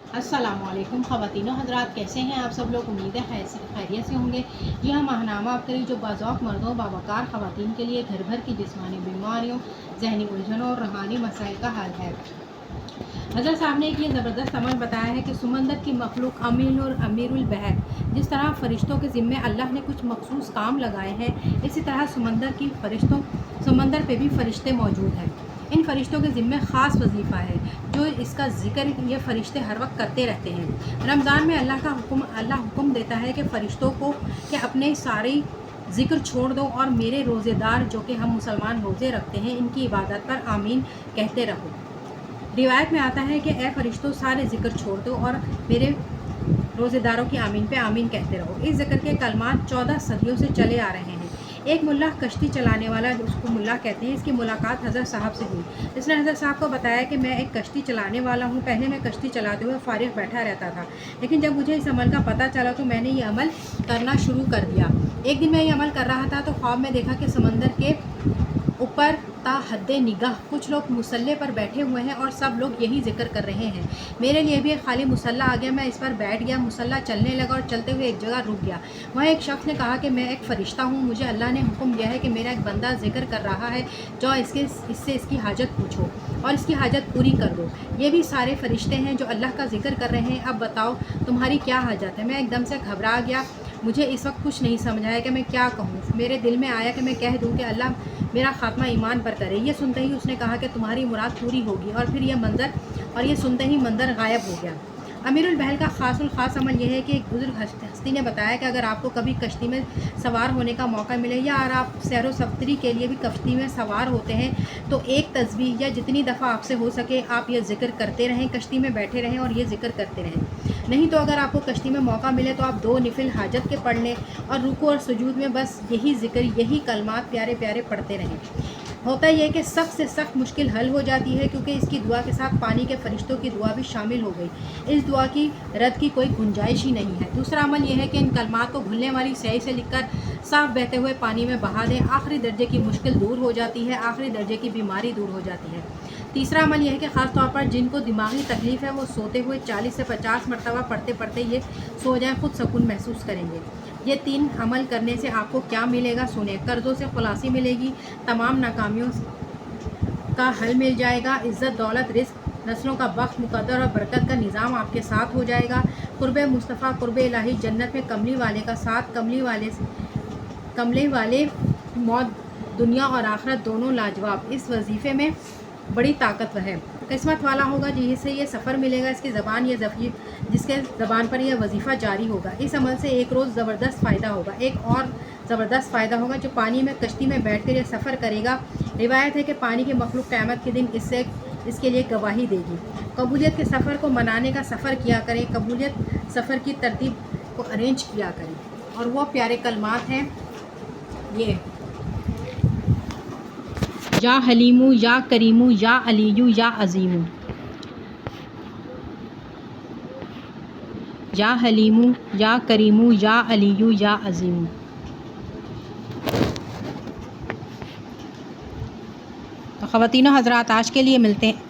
अस्सलाम वालेकुम ख़वातीनो हज़रात, कैसे हैं आप सब लोग। उम्मीद है खैरियत से होंगे। जी हाँ, माहनामा अबतरी जो बाज़ौक़ मर्दों बावकार ख़वातीन के लिए घर भर की जिस्मानी बीमारियों, जहनी उलझनों और रूहानी मसाइल का हल है। हज़रत साहब ने एक ये ज़बरदस्त अमल बताया है कि समंदर की मखलूक अमीन और अमीरुल बहर, जिस तरह फ़रिश्तों के ज़िम्मे अल्लाह ने कुछ मखसूस काम लगाए हैं, इसी तरह समंदर पे भी फ़रिश्ते मौजूद हैं। इन फ़रिश्तों के ज़िम्मे ख़ास वजीफ़ा है जो इसका ज़िक्र ये फ़रिश्ते हर वक्त करते रहते हैं। रमज़ान में अल्लाह हुक्म देता है कि फ़रिश्तों को कि अपने सारे ज़िक्र छोड़ दो और मेरे रोज़ेदार जो कि हम मुसलमान रोज़े रखते हैं इनकी इबादत पर आमीन कहते रहो। रिवायत में आता है कि ए फ़रिश्तों, सारे ज़िक्र छोड़ दो और मेरे रोज़ेदारों की आमीन पे आमीन कहते रहो। इस ज़िक्र के कलमात 14 सदियों से चले आ रहे हैं। एक मुल्ला कश्ती चलाने वाला, उसको मुल्ला कहते हैं, इसकी मुलाकात हज़रत साहब से हुई। इसने हज़रत साहब को बताया कि मैं एक कश्ती चलाने वाला हूँ। पहले मैं कश्ती चलाते हुए फ़ारिग बैठा रहता था, लेकिन जब मुझे इस अमल का पता चला तो मैंने ये अमल करना शुरू कर दिया। एक दिन मैं ये अमल कर रहा था तो ख्वाब में देखा कि समंदर के ऊपर ता हद्दे निगाह कुछ लोग मुसल्ले पर बैठे हुए हैं और सब लोग यही जिक्र कर रहे हैं। मेरे लिए भी एक खाली मुसल्ला आ गया। मैं इस पर बैठ गया, मुसल्ला चलने लगा और चलते हुए एक जगह रुक गया। वहाँ एक शख्स ने कहा कि मैं एक फ़रिश्ता हूँ, मुझे अल्लाह ने हुक्म दिया है कि मेरा एक बंदा जिक्र कर रहा है, जाओ इससे इसकी हाजत पूछो और इसकी हाजत पूरी कर दो। ये भी सारे फ़रिश्ते हैं जो अल्लाह का जिक्र कर रहे हैं। अब बताओ तुम्हारी क्या हाजत है। मैं एकदम से घबरा गया। मुझे इस वक्त कुछ नहीं समझ आया कि मैं क्या कहूँ। मेरे दिल में आया कि मैं कह दूँ कि अल्लाह मेरा ख़ात्मा ईमान पर करे। ये सुनते ही उसने कहा कि तुम्हारी मुराद पूरी होगी। और फिर ये सुनते ही मंजर गायब हो गया। अमीरुल बहर का ख़ास अमल यह है कि एक बुज़ुर्ग हस्ती ने बताया कि अगर आपको कभी कश्ती में सवार होने का मौका मिले या अगर आप सैर व सफ़री के लिए भी कश्ती में सवार होते हैं तो एक तस्बीह या जितनी दफ़ा आपसे हो सके आप ये ज़िक्र करते रहें, कश्ती में बैठे रहें और ये ज़िक्र करते रहें। नहीं तो अगर आपको कश्ती में मौका मिले तो आप 2 निफिल हाजत के पढ़ लें और रुकू और सुजूद में बस यही ज़िक्र, यही कलमात प्यारे प्यारे पढ़ते रहें। होता यह कि सख्त से सख्त मुश्किल हल हो जाती है, क्योंकि इसकी दुआ के साथ पानी के फ़रिश्तों की दुआ भी शामिल हो गई। इस दुआ की रद्द की कोई गुंजाइश ही नहीं है। दूसरा अमल यह है कि इन कलमात को घुलने वाली स्याही से लिखकर साफ़ बहते हुए पानी में बहा दें। आखिरी दर्जे की मुश्किल दूर हो जाती है, आखिरी दर्जे की बीमारी दूर हो जाती है। तीसरा अमल यह है कि ख़ास तौर पर जिनको दिमागी तकलीफ़ है वो सोते हुए 40 से 50 मरतबा पढ़ते पढ़ते ये सो जाएँ, खुद सुकून महसूस करेंगे। ये 3 अमल करने से आपको क्या मिलेगा सुने। कर्ज़ों से खुलासी मिलेगी, तमाम नाकामियों का हल मिल जाएगा, इज़्ज़त दौलत रिज़्क़ नस्लों का बख्त मुक़द्दर और बरकत का निज़ाम आपके साथ हो जाएगा। क़ुर्बे मुस्तफ़ा क़ुर्बे इलाही जन्नत में कमली वाले का साथ, कमले वाले मौत दुनिया और आखिरत दोनों लाजवाब। इस वजीफ़े में बड़ी ताकत है। किस्मत वाला होगा जिसे ये सफ़र मिलेगा, इसकी ज़बान जिसके ज़बान पर यह वजीफ़ा जारी होगा। इस अमल से एक रोज़ ज़बरदस्त फ़ायदा होगा। एक और ज़बरदस्त फ़ायदा होगा जो पानी में कश्ती में बैठकर यह सफ़र करेगा। रिवायत है कि पानी की मखलूक क़यामत के दिन इसके लिए गवाही देगी। कबूलियत के सफ़र को मनाने का सफ़र किया करें, कबूलियत सफ़र की तरतीब को अरेंज किया करें। और वो प्यारे कलमात हैं ये, या हलीमू या करीमू या अलीयू या अज़ीमू, या हलीमू या करीमू या अलीयू या अज़ीमू। तो ख़वातीनो हज़रात, आज के लिए मिलते हैं।